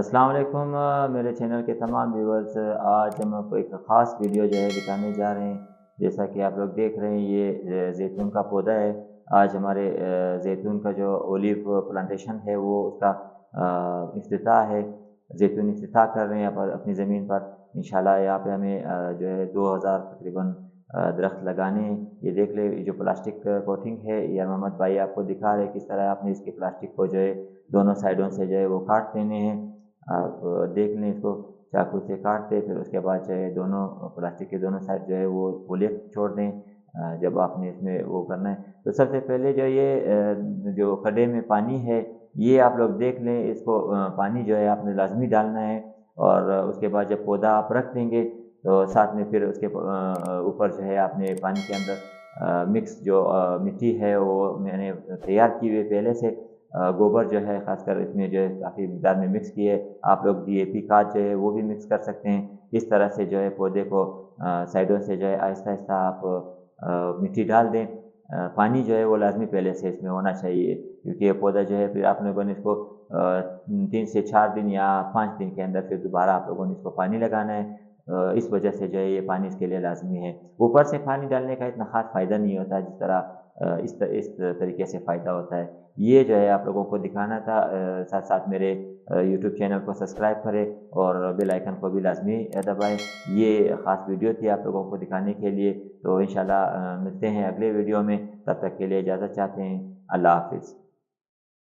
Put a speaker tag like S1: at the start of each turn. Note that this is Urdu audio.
S1: السلام علیکم میرے چینل کے تمام ویورز، آج ہم آپ کو ایک خاص ویڈیو جو ہے دکھانے جا رہے ہیں۔ جیسا کہ آپ لوگ دیکھ رہے ہیں، یہ زیتون کا پودا ہے۔ آج ہمارے زیتون کا جو اولیو پلانٹیشن ہے وہ اس کا افتتاح ہے۔ زیتون افتتاح کر رہے ہیں اپنی زمین پر۔ انشاءاللہ یہاں پہ ہمیں جو ہے 2000 تقریباً درخت لگانے ہیں۔ یہ دیکھ لیں، یہ جو پلاسٹک کوٹنگ ہے، یہ محمد بھائی آپ کو دکھا رہے ہیں کس طرح آپ نے اس کے پلاسٹک کو جو ہے دونوں سائڈوں سے جو ہے وہ کاٹ دینے ہیں۔ آپ دیکھ لیں، اس کو چاقو سے کاٹتے، پھر اس کے بعد جو ہے دونوں پلاسٹک کے دونوں سائڈ جو ہے وہ پولیت چھوڑ دیں۔ جب آپ نے اس میں وہ کرنا ہے تو سب سے پہلے جو یہ جو کھڈے میں پانی ہے، یہ آپ لوگ دیکھ لیں، اس کو پانی جو ہے آپ نے لازمی ڈالنا ہے۔ اور اس کے بعد جب پودا آپ رکھ دیں گے تو ساتھ میں پھر اس کے اوپر جو ہے آپ نے پانی کے اندر مکس جو مٹی ہے وہ میں نے تیار کی ہوئی پہلے سے، گوبر جو ہے خاص کر اس میں جو ہے کافی مقدار میں مکس کیے۔ آپ لوگ ڈی اے پی کھاد جو ہے وہ بھی مکس کر سکتے ہیں۔ اس طرح سے جو ہے پودے کو سائڈوں سے جو ہے آہستہ آہستہ آپ مٹی ڈال دیں۔ پانی جو ہے وہ لازمی پہلے سے اس میں ہونا چاہیے، کیونکہ یہ پودا جو ہے پھر آپ لوگوں نے اس کو 3 سے 4 دن یا 5 دن کے اندر پھر دوبارہ آپ لوگوں نے اس کو پانی لگانا ہے۔ اس وجہ سے جو ہے یہ پانی اس کے لیے لازمی ہے۔ اوپر سے پانی ڈالنے کا اتنا خاص فائدہ نہیں ہوتا جس طرح اس طریقے سے فائدہ ہوتا ہے۔ یہ جو ہے آپ لوگوں کو دکھانا تھا۔ ساتھ ساتھ میرے یوٹیوب چینل کو سبسکرائب کریں اور بیل آئیکن کو بھی لازمی دبائیں۔ یہ خاص ویڈیو تھی آپ لوگوں کو دکھانے کے لیے۔ تو انشاءاللہ ملتے ہیں اگلے ویڈیو میں، تب تک کے لیے اجازت چاہتے ہیں۔ اللہ حافظ۔